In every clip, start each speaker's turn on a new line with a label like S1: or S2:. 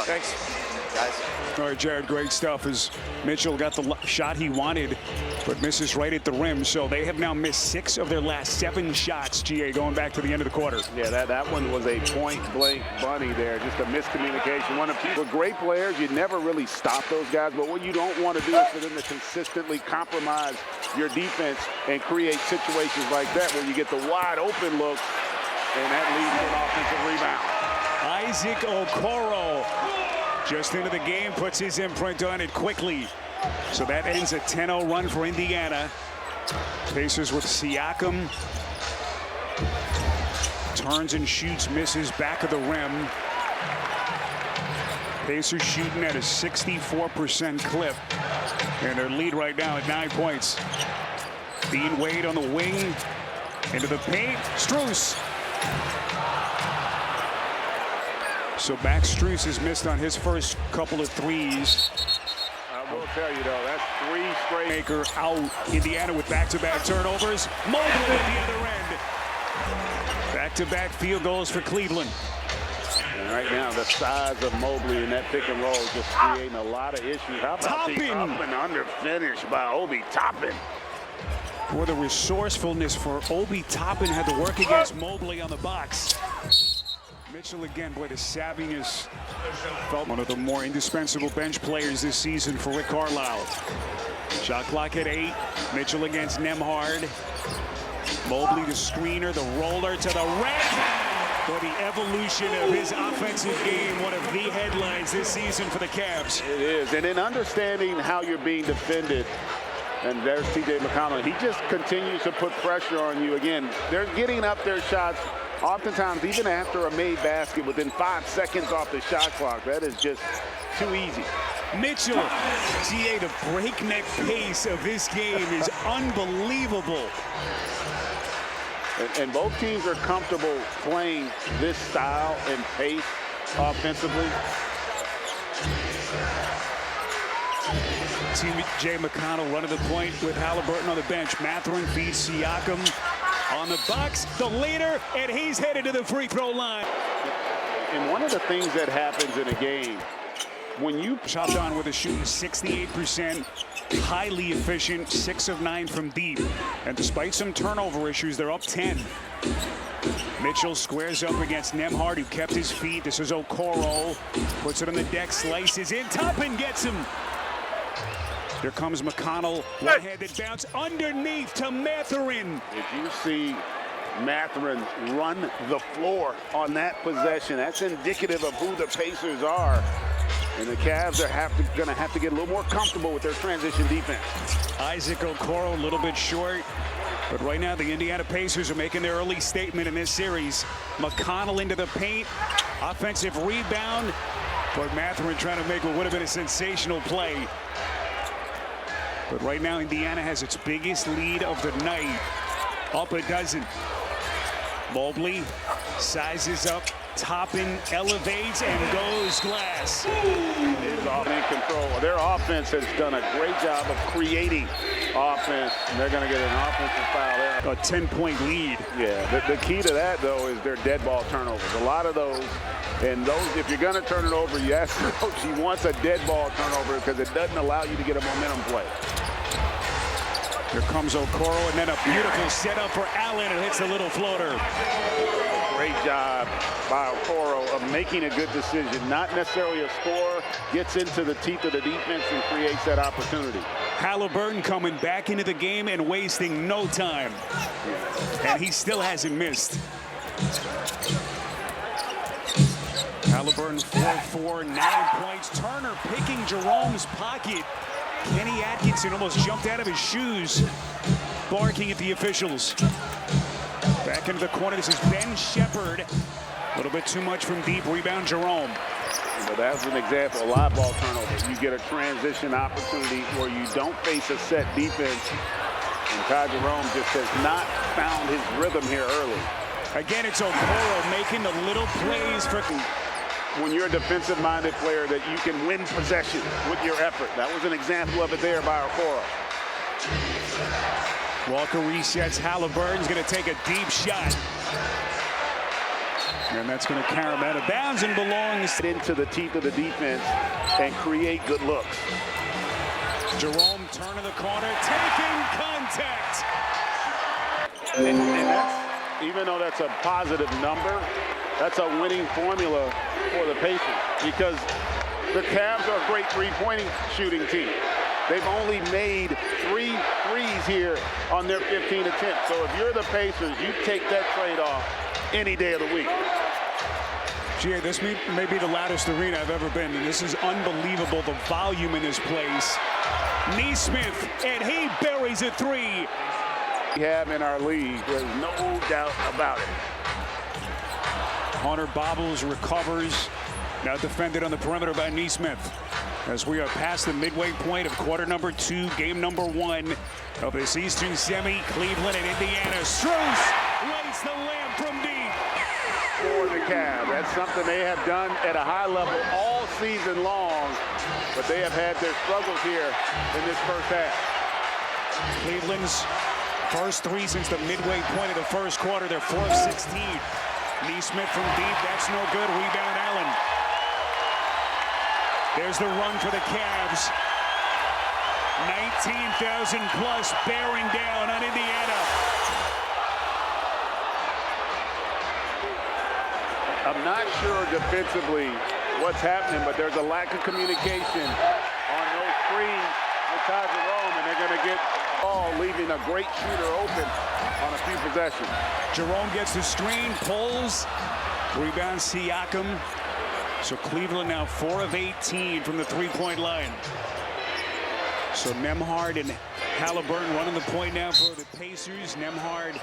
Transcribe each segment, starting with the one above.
S1: luck.
S2: Thanks, guys.
S3: All right, Jared, great stuff as Mitchell got the shot he wanted, but misses right at the rim. So they have now missed 6 of their last 7 shots, GA, going back to the end of the quarter.
S1: Yeah, that one was a point-blank bunny there, just a miscommunication. One of the great players, you never really stop those guys, but what you don't want to do is for them to consistently compromise your defense and create situations like that where you get the wide open looks, and that leads to an offensive rebound.
S3: Isaac Okoro just into the game, puts his imprint on it quickly. So that ends a 10-0 run for Indiana. Pacers with Siakam. Turns and shoots, misses back of the rim. Pacers shooting at a 64% clip. And their lead right now at 9 points. Dean Wade on the wing. Into the paint. Strus. So Max Strus has missed on his first couple of threes.
S1: I will tell you, though, that's 3 straight.
S3: Maker out. Indiana with back-to-back turnovers. Mobley at the other end. Back-to-back field goals for Cleveland.
S1: And right now, the size of Mobley in that pick and roll is just creating a lot of issues. How about the up and under finish by Obi Toppin?
S3: For the resourcefulness for Obi Toppin had to work against Mobley on the box. Mitchell again, boy, the savviness. Felt one of the more indispensable bench players this season for Rick Carlisle. Shot clock at 8. Mitchell against Nembhard. Mobley the screener, the roller to the rim. For the evolution of his offensive game, one of the headlines this season for the Cavs.
S1: It is, and in understanding how you're being defended, and there's T.J. McConnell, he just continues to put pressure on you. Again, they're getting up their shots. Oftentimes, even after a made basket, within 5 seconds off the shot clock, that is just too easy.
S3: Mitchell, GA, the breakneck pace of this game is unbelievable.
S1: And both teams are comfortable playing this style and pace offensively.
S3: T.J. McConnell running the point with Halliburton on the bench. Mathurin feeds Siakam on the box, the leader, and he's headed to the free throw line.
S1: And one of the things that happens in a game, when you
S3: shot on with a shooting 68%, highly efficient, 6 of 9 from deep. And despite some turnover issues, they're up 10. Mitchell squares up against Nembhard, who kept his feet. This is Okoro, puts it on the deck, slices in, Toppin gets him. Here comes McConnell, one-handed bounce underneath to Mathurin.
S1: If you see Mathurin run the floor on that possession, that's indicative of who the Pacers are. And the Cavs are going to have to get a little more comfortable with their transition defense.
S3: Isaac Okoro a little bit short. But right now, the Indiana Pacers are making their early statement in this series. McConnell into the paint. Offensive rebound. But Mathurin trying to make what would have been a sensational play. But right now, Indiana has its biggest lead of the night. Up a dozen. Mobley sizes up. Toppin elevates and goes glass.
S1: Is all in control. Their offense has done a great job of creating offense, and they're going to get an offensive foul there.
S3: A 10-point lead.
S1: Yeah, the key to that, though, is their dead ball turnovers. A lot of those, and those, if you're going to turn it over, you ask the coach, he wants a dead ball turnover because it doesn't allow you to get a momentum play.
S3: Here comes Okoro, and then a beautiful setup for Allen, who hits a little floater.
S1: Great job by Okoro of making a good decision. Not necessarily a scorer, gets into the teeth of the defense and creates that opportunity.
S3: Halliburton coming back into the game and wasting no time. And he still hasn't missed. Halliburton 4-4, 9 points. Turner picking Jerome's pocket. Kenny Atkinson almost jumped out of his shoes, barking at the officials. Back into the corner, this is Ben Shepherd. A little bit too much from deep, rebound Jerome.
S1: But that's an example, a live ball turnover. You get a transition opportunity where you don't face a set defense. And Ty Jerome just has not found his rhythm here early.
S3: Again, it's Okoro making the little plays for...
S1: When you're a defensive-minded player, that you can win possession with your effort. That was an example of it there by Okoro.
S3: Walker resets. Halliburton's going to take a deep shot. And that's going to carry him out of bounds and belongs
S1: into the teeth of the defense and create good looks.
S3: Jerome turning the corner, taking contact.
S1: And that's, even though that's a positive number, that's a winning formula for the Pacers because the Cavs are a great three-point shooting team. They've only made 3 threes here on their 15 attempts. So if you're the Pacers, you take that trade-off any day of the week.
S3: Gee, this may be the loudest arena I've ever been, and this is unbelievable, the volume in this place. Nesmith, and he buries a three.
S1: We have in our league, there's no doubt about it.
S3: Hunter bobbles, recovers. Now defended on the perimeter by Nesmith. As we are past the midway point of quarter number 2, game number 1 of this Eastern semi, Cleveland and Indiana. Strus lays the lamp from deep.
S1: For the Cavs, that's something they have done at a high level all season long, but they have had their struggles here in this first half.
S3: Cleveland's first 3 since the midway point of the first quarter. They're 4 of 16. Nesmith from deep, that's no good. Rebound Allen. There's the run for the Cavs. 19,000 plus bearing down on Indiana.
S1: I'm not sure defensively what's happening, but there's a lack of communication on those screens with Ty Jerome, and they're going to get the ball, leaving a great shooter open on a few possessions.
S3: Jerome gets the screen, pulls, rebound Siakam. So Cleveland now 4 of 18 from the three-point line. So Nembhard and Halliburton running the point now for the Pacers. Nembhard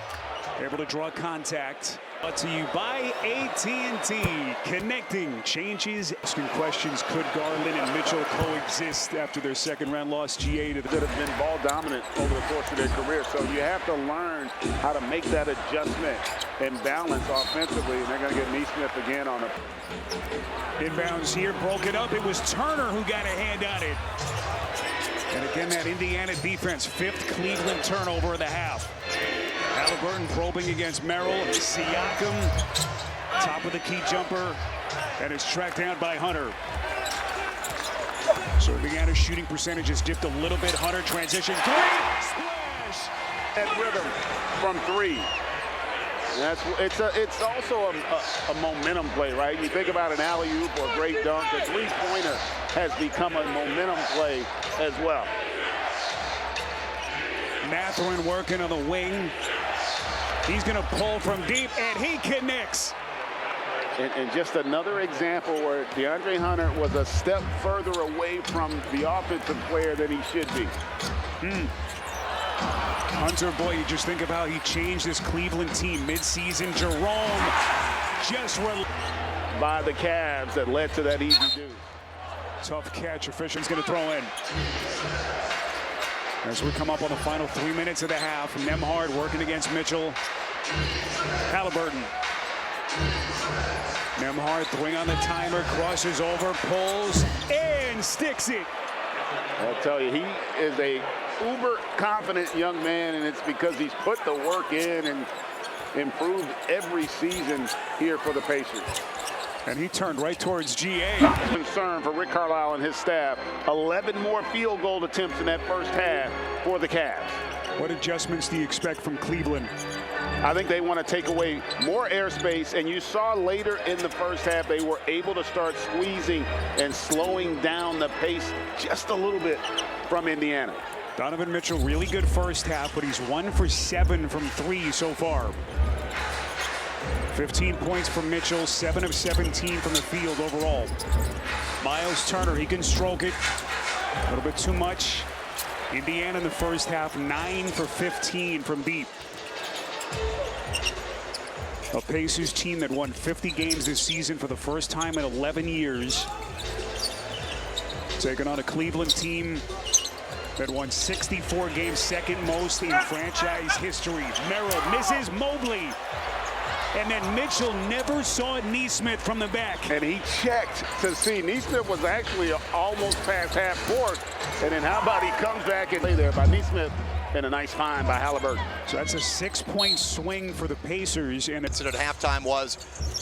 S3: able to draw contact. Brought to you by AT&T. Connecting changes. Asking questions, could Garland and Mitchell coexist after their second-round loss GA to the...
S1: That have been ball dominant over the course of their career. So you have to learn how to make that adjustment and balance offensively. And they're going to get Nesmith again on a...
S3: Inbounds here, broken up. It was Turner who got a hand on it. And again, that Indiana defense, 5th Cleveland turnover of the half. Halliburton probing against Merrill. Siakam, top of the key jumper, and it's tracked down by Hunter. So Indiana's shooting percentage has dipped a little bit. Hunter transition, 3, splash!
S1: That rhythm from 3. It's also a momentum play, right? You think about an alley-oop or a great dunk. The three-pointer has become a momentum play as well.
S3: Mathurin working on the wing. He's going to pull from deep, and he connects.
S1: And just another example where DeAndre Hunter was a step further away from the offensive player than he should be.
S3: Hunter, boy, you just think of how he changed this Cleveland team midseason. Jerome just
S1: by the Cavs that led to that easy deuce.
S3: Tough catch. Official's going to throw in. As we come up on the final 3 minutes of the half, Nembhard working against Mitchell. Halliburton. Nembhard throwing on the timer, crosses over, pulls, and sticks it.
S1: I'll tell you, he is a uber confident young man, and it's because he's put the work in and improved every season here for the Pacers.
S3: And he turned right towards GA.
S1: Concern for Rick Carlisle and his staff. 11 more field goal attempts in that first half for the Cavs.
S3: What adjustments do you expect from Cleveland?
S1: I think they want to take away more airspace, and you saw later in the first half they were able to start squeezing and slowing down the pace just a little bit from Indiana.
S3: Donovan Mitchell, really good first half, but he's 1 for 7 from 3 so far. 15 points from Mitchell, 7 of 17 from the field overall. Miles Turner, he can stroke it. A little bit too much. Indiana in the first half, 9 for 15 from deep. A Pacers team that won 50 games this season for the first time in 11 years. Taking on a Cleveland team that won 64 games, second most in franchise history. Merrill misses Mobley. And then Mitchell never saw Nesmith from the back.
S1: And he checked to see. Nesmith was actually almost past half court. And then how about he comes back and lay there by Nesmith and a nice find by Halliburton.
S3: So that's a 6-point swing for the Pacers, and it's
S2: At halftime was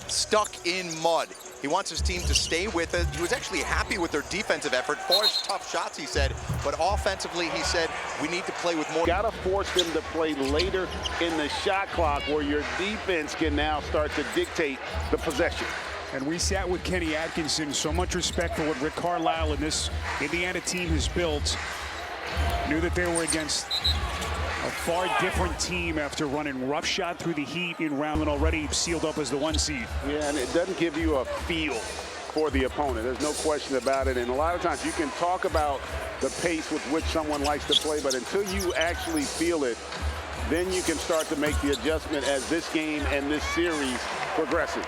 S2: stuck in mud. He wants his team to stay with it. He was actually happy with their defensive effort. Forced tough shots, he said, but offensively, he said, we need to play with more.
S1: Got to force them to play later in the shot clock where your defense can now start to dictate the possession.
S3: And we sat with Kenny Atkinson. So much respect for what Rick Carlisle and this Indiana team has built. Knew that they were against a far different team after running roughshod through the heat in round and already sealed up as the 1 seed.
S1: Yeah, and it doesn't give you a feel for the opponent. There's no question about it. And a lot of times you can talk about the pace with which someone likes to play, but until you actually feel it, then you can start to make the adjustment as this game and this series progresses.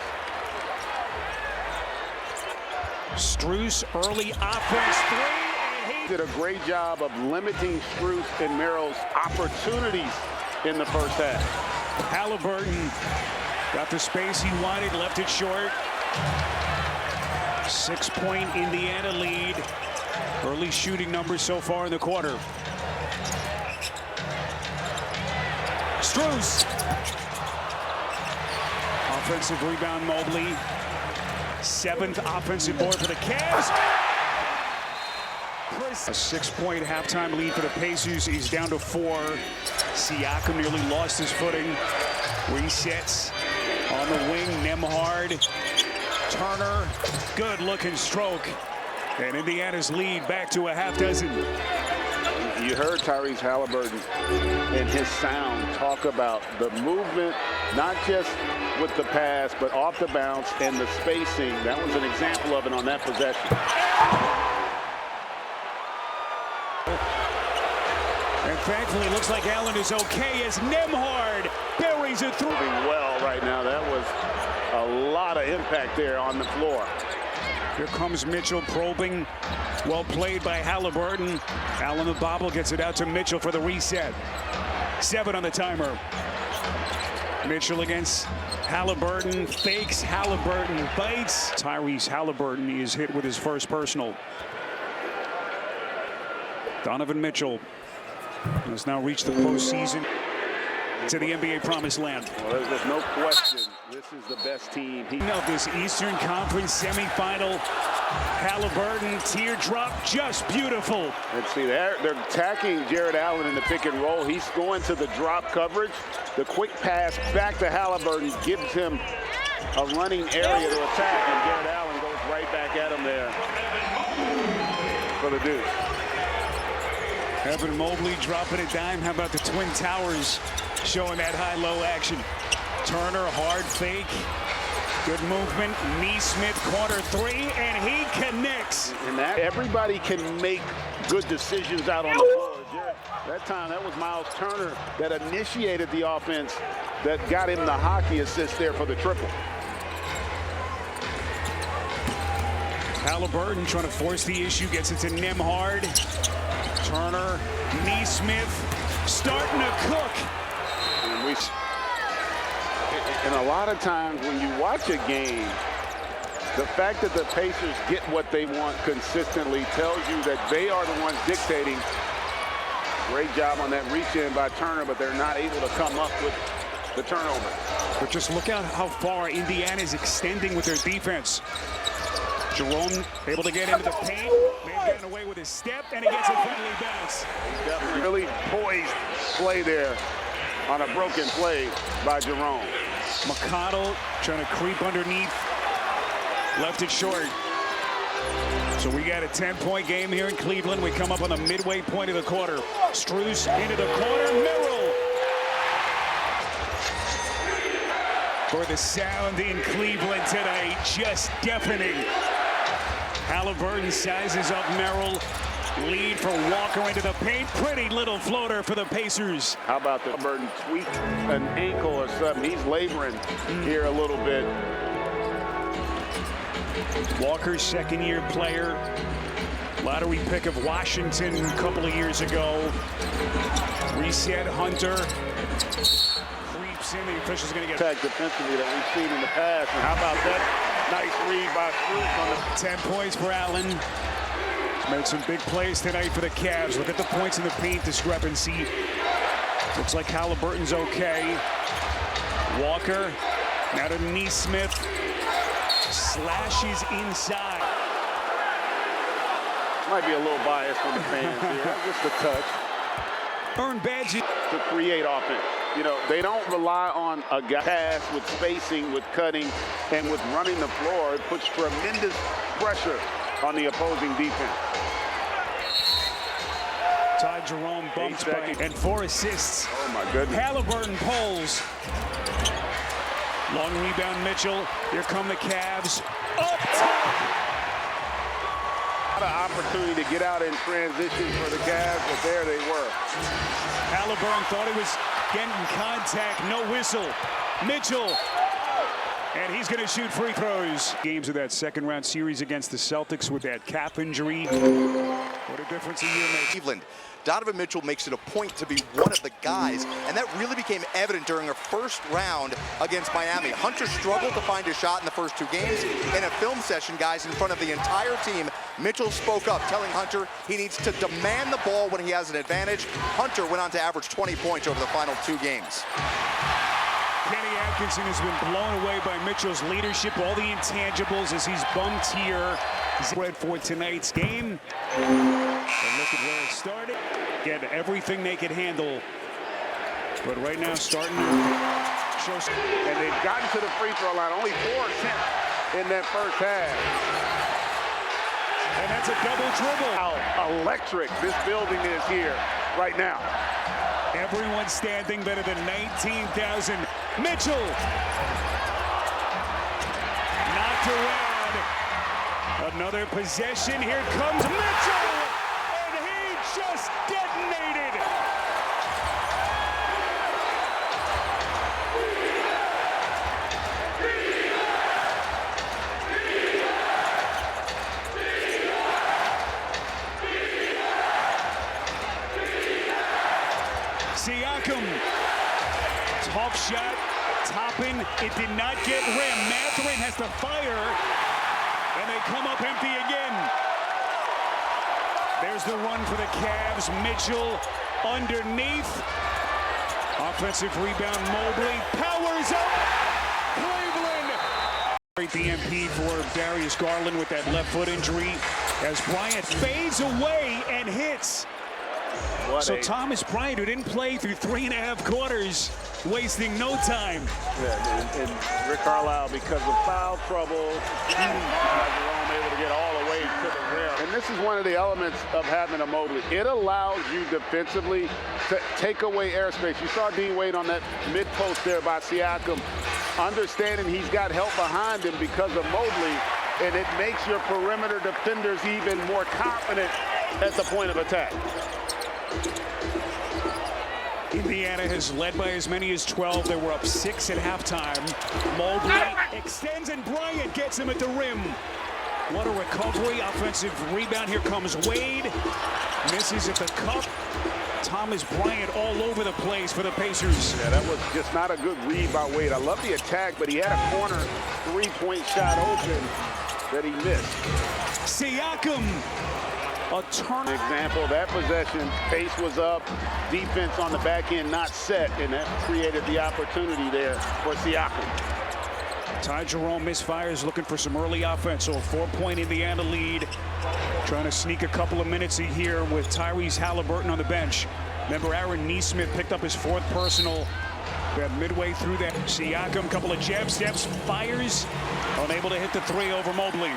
S3: Strus, early offense, 3, and he
S1: Did a great job of limiting Strus and Merrill's opportunities in the first half.
S3: Halliburton got the space he wanted, left it short. 6-point Indiana lead. Early shooting numbers so far in the quarter. Strus. Offensive rebound, Mobley. 7th offensive board for the Cavs. A 6-point halftime lead for the Pacers. He's down to 4. Siakam nearly lost his footing. Resets on the wing. Nembhard. Turner. Good looking stroke. And Indiana's lead back to a half dozen.
S1: You heard Tyrese Halliburton and his sound talk about the movement, not just with the pass, but off the bounce and the spacing. That was an example of it on that possession.
S3: And thankfully, it looks like Allen is okay as Nembhard buries it through.
S1: Moving well right now. That was a lot of impact there on the floor.
S3: Here comes Mitchell probing. Well played by Halliburton. Allen the bobble gets it out to Mitchell for the reset. 7 on the timer. Mitchell against Halliburton. Fakes. Halliburton bites. Tyrese Halliburton is hit with his first personal. Donovan Mitchell has now reached the postseason to the NBA promised land.
S1: Well, there's no question this is the best team.
S3: Of this Eastern Conference semifinal, Halliburton teardrop, just beautiful.
S1: Let's see, they're attacking Jared Allen in the pick and roll. He's going to the drop coverage. The quick pass back to Halliburton gives him a running area to attack, and Jared Allen goes right back at him there for the deuce.
S3: Evan Mobley dropping a dime. How about the Twin Towers showing that high-low action? Turner, hard fake. Good movement. Neesmith, corner 3, and he connects.
S1: And that everybody can make good decisions out on the floor. That time, that was Miles Turner that initiated the offense that got him the hockey assist there for the triple.
S3: Halliburton trying to force the issue, gets it to Nembhard. Turner, Neesmith, starting to cook.
S1: And a lot of times when you watch a game, the fact that the Pacers get what they want consistently tells you that they are the ones dictating. Great job on that reach-in by Turner, but they're not able to come up with the turnover.
S3: But just look out how far Indiana is extending with their defense. Jerome able to get into the paint. May have gotten away with his step, and he gets a friendly bounce.
S1: Really poised play there on a broken play by Jerome.
S3: McConnell trying to creep underneath. Left it short. So we got a 10-point game here in Cleveland. We come up on the midway point of the quarter. Strus into the corner. Merrill. For the sound in Cleveland tonight, just deafening. Halliburton sizes up Merrill. Lead for Walker into the paint. Pretty little floater for the Pacers.
S1: How about the Halliburton tweak an ankle or something? He's laboring here a little bit.
S3: Walker's second-year player. Lottery pick of Washington a couple of years ago. Reset Hunter. Creeps in. The official's going to get
S1: attack defensively that we've seen in the past. And how about that nice read by Strus on the
S3: 10 points for Allen. He's made some big plays tonight for the Cavs. Look at the points in the paint discrepancy. Looks like Halliburton's okay. Walker, now to Neesmith. Slashes inside.
S1: Might be a little biased from the fans here. Just a touch.
S3: Earn badges
S1: To create offense. You know, they don't rely on a guy pass with spacing, with cutting, and with running the floor. It puts tremendous pressure on the opposing defense.
S3: Ty Jerome bumped by, and 4 assists.
S1: Oh, my goodness.
S3: Halliburton pulls. Long rebound, Mitchell. Here come the Cavs. Up top.
S1: A lot of opportunity to get out in transition for the Cavs, but there they were.
S3: Halliburton thought he was getting contact. No whistle. Mitchell. And he's going to shoot free throws. Games of that second-round series against the Celtics with that calf injury. What a difference a year makes.
S2: Cleveland. Donovan Mitchell makes it a point to be one of the guys, and that really became evident during a first round against Miami. Hunter struggled to find a shot in the first 2 games. In a film session, guys, in front of the entire team, Mitchell spoke up, telling Hunter he needs to demand the ball when he has an advantage. Hunter went on to average 20 points over the final 2 games.
S3: Kenny Atkinson has been blown away by Mitchell's leadership, all the intangibles as he's bumped here. Spread for tonight's game. And look at where it started. Get everything they could handle. But right now, starting to show.
S1: And they've gotten to the free throw line. Only 4 attempts in that first half.
S3: And that's a double dribble.
S1: How electric this building is here right now.
S3: Everyone standing better than 19,000. Mitchell. Knocked around. Another possession. Here comes Mitchell. And he just detonated. Siakam. Tough shot. Toppin. It did not get rim. Mathurin has to fire. And they come up empty again. There's the run for the Cavs. Mitchell underneath. Offensive rebound, Mobley. Powers up. Cleveland. Great BMP for Darius Garland with that left foot injury as Bryant fades away and hits. So Thomas Bryant, who didn't play through 3.5 quarters, wasting no time.
S1: Yeah, and Rick Carlisle, because of foul trouble, Jerome able to get all the way to the rim. And this is one of the elements of having a Mobley. It allows you defensively to take away airspace. You saw Dean Wade on that mid-post there by Siakam, understanding he's got help behind him because of Mobley, and it makes your perimeter defenders even more confident at the point of attack.
S3: Indiana has led by as many as 12. They were up 6 at halftime. Mobley extends and Bryant gets him at the rim. What a recovery. Offensive rebound. Here comes Wade. Misses at the cup. Thomas Bryant all over the place for the Pacers.
S1: Yeah, that was just not a good read by Wade. I love the attack, but he had a corner 3-point shot open that he missed.
S3: Siakam. A turn.
S1: Example, that possession, pace was up, defense on the back end not set, and that created the opportunity there for Siakam.
S3: Ty Jerome misfires, looking for some early offense. So a 4-point Indiana lead. Trying to sneak a couple of minutes here with Tyrese Halliburton on the bench. Remember, Aaron Neesmith picked up his 4th personal. About midway through that, Siakam, couple of jab steps, fires, unable to hit the 3 over Mobley.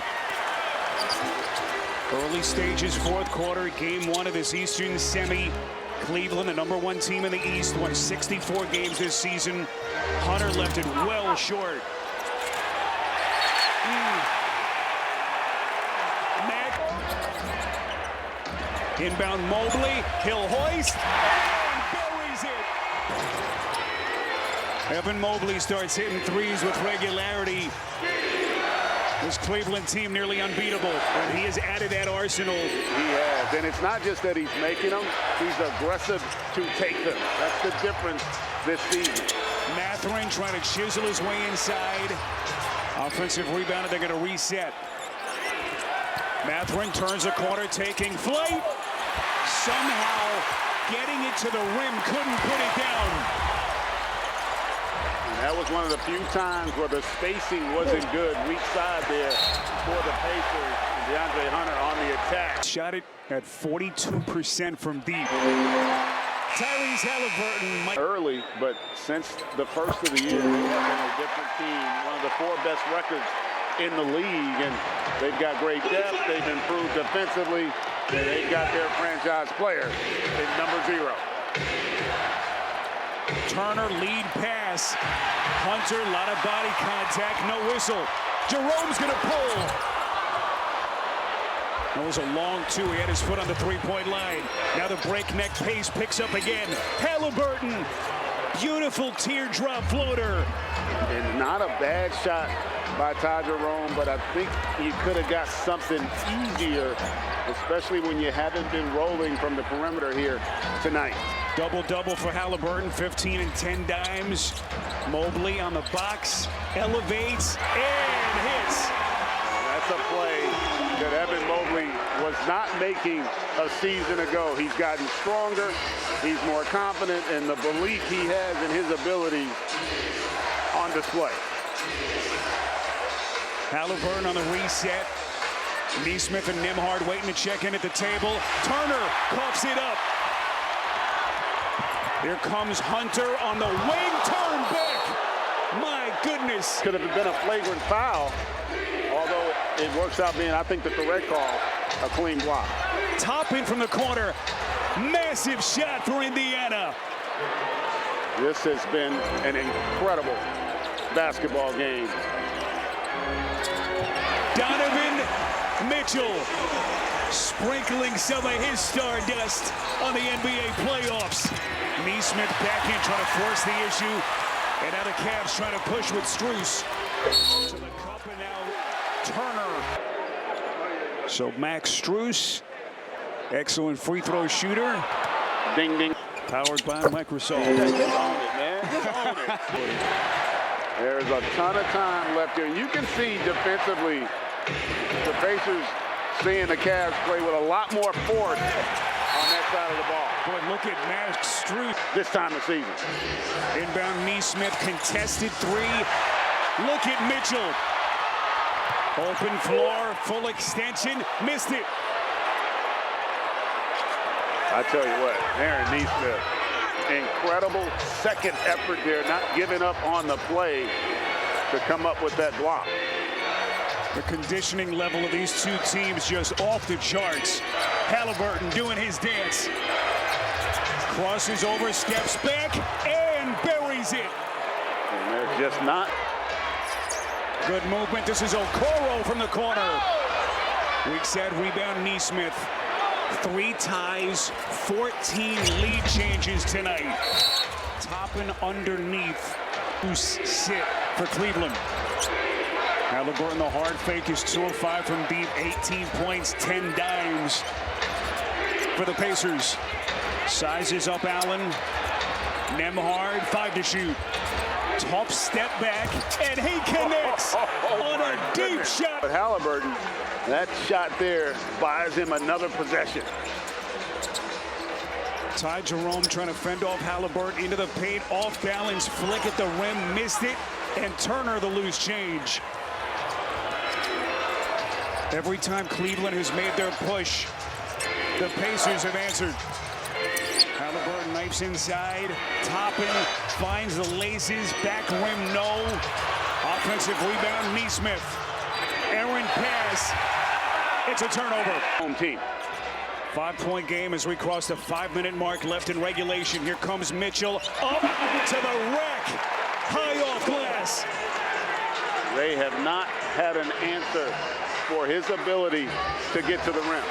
S3: Early stages, 4th quarter, game 1 of this Eastern semi. Cleveland, the #1 team in the East, won 64 games this season. Hunter left it well short. Mack. Inbound Mobley, he'll hoist, and buries it. Evan Mobley starts hitting 3s with regularity. This Cleveland team nearly unbeatable, and he has added that arsenal.
S1: He has, and it's not just that he's making them, he's aggressive to take them. That's the difference this season.
S3: Mathurin trying to chisel his way inside. Offensive rebound, and they're going to reset. Mathurin turns a corner, taking flight. Somehow getting it to the rim, couldn't put it down.
S1: And that was one of the few times where the spacing wasn't good. Weak side there for the Pacers. DeAndre Hunter on the attack.
S3: Shot it at 42% from deep. Tyrese Halliburton.
S1: Early, but since the first of the year, they have been a different team. One of the 4 best records in the league, and they've got great depth. They've improved defensively, and they've got their franchise player in number 0.
S3: Turner lead pass. Hunter, a lot of body contact, no whistle. Jerome's gonna pull. That was a long 2. He had his foot on the 3-point line. Now the breakneck pace picks up again. Halliburton, beautiful teardrop floater.
S1: And not a bad shot by Ty Jerome, but I think you could have got something easier, especially when you haven't been rolling from the perimeter here tonight.
S3: Double-double for Halliburton, 15 and 10 dimes. Mobley on the box, elevates, and hits.
S1: That's a play that Evan Mobley was not making a season ago. He's gotten stronger. He's more confident, and the belief he has in his abilities on display.
S3: Halliburton on the reset. Neesmith and Nembhard waiting to check in at the table. Turner coughs it up. Here comes Hunter on the wing, turn back. My goodness.
S1: Could have been a flagrant foul, although it works out being, I think, the correct call, a clean block.
S3: Topping from the corner. Massive shot for Indiana.
S1: This has been an incredible basketball game.
S3: Donovan Mitchell sprinkling some of his stardust on the NBA playoffs. Neesmith back in, trying to force the issue. And now the Cavs trying to push with Strus. To the cup, and now Turner. So Max Strus, excellent free throw shooter.
S1: Ding, ding.
S3: Powered by Microsoft.
S1: Just own it, man. Just own it. There's a ton of time left here. You can see defensively the Pacers seeing the Cavs play with a lot more force on that side of the ball.
S3: Boy, look at Max Strus.
S1: This time of season.
S3: Inbound Neesmith, contested 3. Look at Mitchell. Open floor, full extension, missed it.
S1: I tell you what, Aaron Neesmith, incredible second effort there, not giving up on the play to come up with that block.
S3: The conditioning level of these two teams just off the charts. Halliburton doing his dance. Crosses over, steps back, and buries it.
S1: And they're just not.
S3: Good movement. This is Okoro from the corner. Weak side rebound, Neesmith. 3 ties, 14 lead changes tonight. Top and underneath. Who's sit for Cleveland. Halliburton, the hard fake is 2 of 5 from deep. 18 points, 10 dimes for the Pacers. Sizes up Allen. Nembhard, 5 to shoot. Tough step back, and he connects on a deep shot.
S1: But Halliburton, that shot there buys him another possession.
S3: Ty Jerome trying to fend off Halliburton into the paint, off balance, flick at the rim, missed it, and Turner the loose change. Every time Cleveland has made their push, the Pacers have answered. Halliburton knifes inside, Toppin finds the laces, back rim no. Offensive rebound, Neesmith. Errant pass, it's a turnover.
S1: Home team.
S3: 5-point game as we cross the 5-minute mark left in regulation. Here comes Mitchell up to the rack, high off glass.
S1: They have not had an answer for his ability to get to the rim.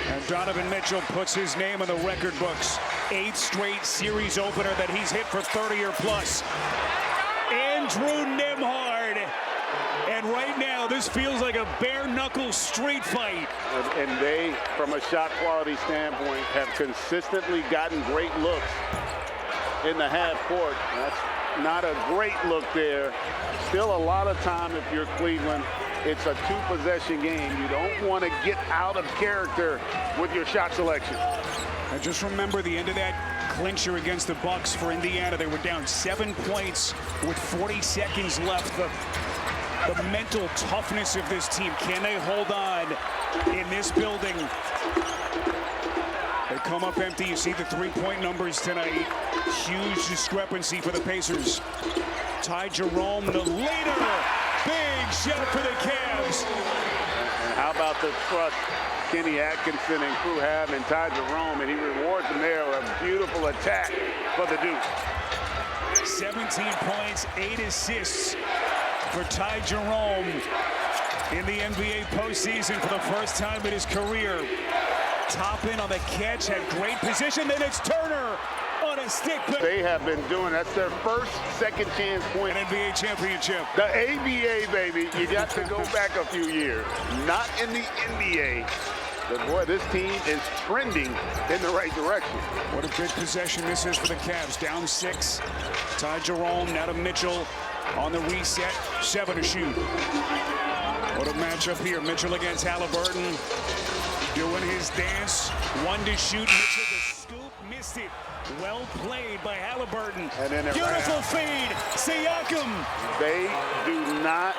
S3: And Donovan Mitchell puts his name in the record books. 8th straight series opener that he's hit for 30 or plus. Andrew Nembhard. And right now, this feels like a bare-knuckle street fight.
S1: And they, from a shot quality standpoint, have consistently gotten great looks in the half court. That's not a great look there. Still a lot of time if you're Cleveland. It's a 2-possession game. You don't want to get out of character with your shot selection.
S3: I just remember the end of that clincher against the Bucks for Indiana. They were down 7 points with 40 seconds left. The mental toughness of this team. Can they hold on in this building? They come up empty. You see the three-point numbers tonight. Huge discrepancy for the Pacers. Ty Jerome, the leader. Big shot for the Cavs.
S1: And how about the trust Kenny Atkinson and crew have in Ty Jerome, and he rewards them there with a beautiful attack for the Deuce.
S3: 17 points, 8 assists for Ty Jerome in the NBA postseason for the first time in his career. Toppin on the catch, had great position, then it's Turner on a stick.
S1: They have been doing, that's their first second chance point.
S3: An NBA championship.
S1: The ABA, baby, you got to go back a few years. Not in the NBA. But boy, this team is trending in the right direction.
S3: What a big possession this is for the Cavs. Down 6. Ty Jerome, now to Mitchell on the reset. 7 to shoot. What a matchup here. Mitchell against Halliburton. Doing his dance. 1 to shoot. Mitchell the scoop. Missed it. Well played by Halliburton.
S1: And then
S3: beautiful feed. Siakam.
S1: They do not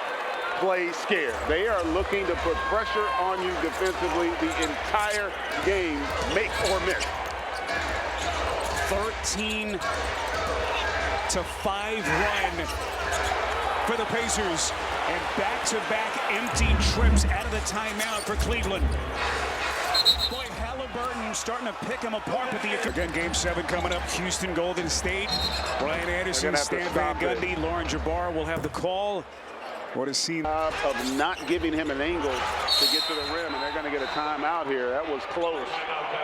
S1: play scared. They are looking to put pressure on you defensively the entire game, make or miss.
S3: 13-5 run for the Pacers, and back-to-back empty trips out of the timeout for Cleveland. Boy, Halliburton starting to pick them apart with the again. Game 7 coming up. Houston, Golden State. Brian Anderson, Stan Van Gundy, Lauren Jabbar will have the call. What a scene
S1: of not giving him an angle to get to the rim, and they're going to get a timeout here. That was close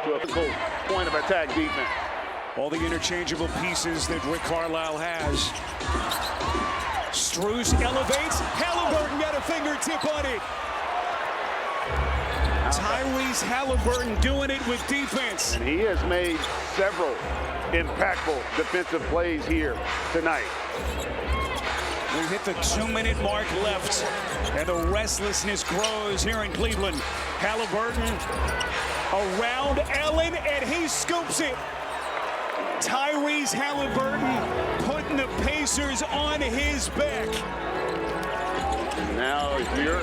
S1: to a full point of attack defense.
S3: All the interchangeable pieces that Rick Carlisle has. Strus elevates. Halliburton got a fingertip on it. Tyrese Halliburton doing it with defense.
S1: And he has made several impactful defensive plays here tonight.
S3: We hit the 2-minute mark left, and the restlessness grows here in Cleveland. Halliburton around Allen, and he scoops it. Tyrese Halliburton putting the Pacers on his back.
S1: Now, if you're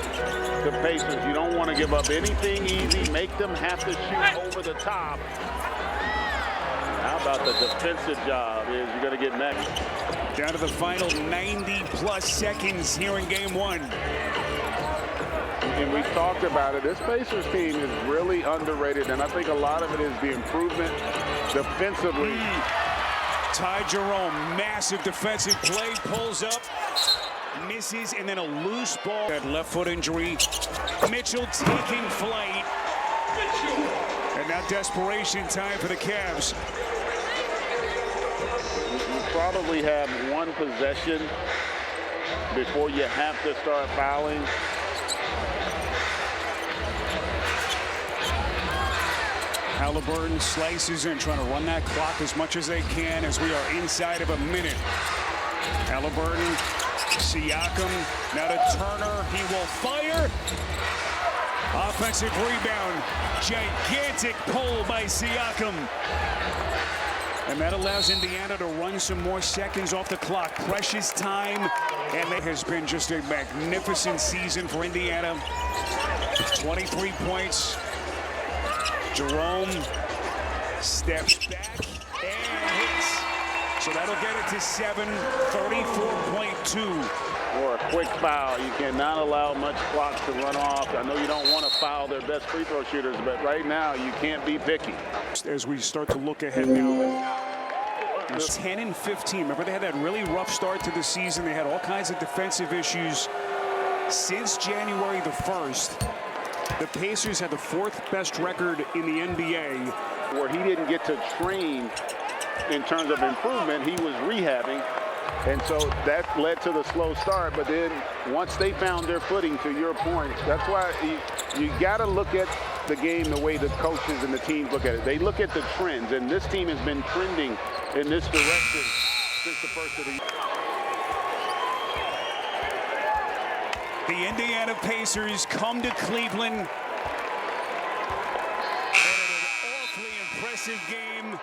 S1: the Pacers, you don't want to give up anything easy. Make them have to shoot over the top. How about the defensive job is you're going to get next.
S3: Down to the final 90-plus seconds here in Game 1.
S1: And we talked about it. This Pacers team is really underrated, and I think a lot of it is the improvement defensively.
S3: Ty Jerome, massive defensive play, pulls up, misses, and then a loose ball. That left foot injury. Mitchell taking flight. And now desperation time for the Cavs.
S1: Probably have one possession before you have to start fouling.
S3: Halliburton slices in, trying to run that clock as much as they can as we are inside of a minute. Halliburton, Siakam, now to Turner. He will fire. Offensive rebound. Gigantic pull by Siakam. And that allows Indiana to run some more seconds off the clock. Precious time. And it has been just a magnificent season for Indiana. 23 points. Jerome steps back and hits. So that'll get it to 7, 34.2.
S1: Or a quick foul. You cannot allow much clock to run off. I know you don't want to foul their best free throw shooters, but right now you can't be picky.
S3: As we start to look ahead now, 10 and 15. Remember, they had that really rough start to the season. They had all kinds of defensive issues. Since January the 1st, the Pacers had the 4th best record in the NBA.
S1: Where he didn't get to train in terms of improvement, he was rehabbing. And so that led to the slow start. But then once they found their footing, to your point, that's why you got to look at the game the way the coaches and the teams look at it. They look at the trends, and this team has been trending in this direction since the first of the year.
S3: The Indiana Pacers come to Cleveland. And an awfully impressive defensive game.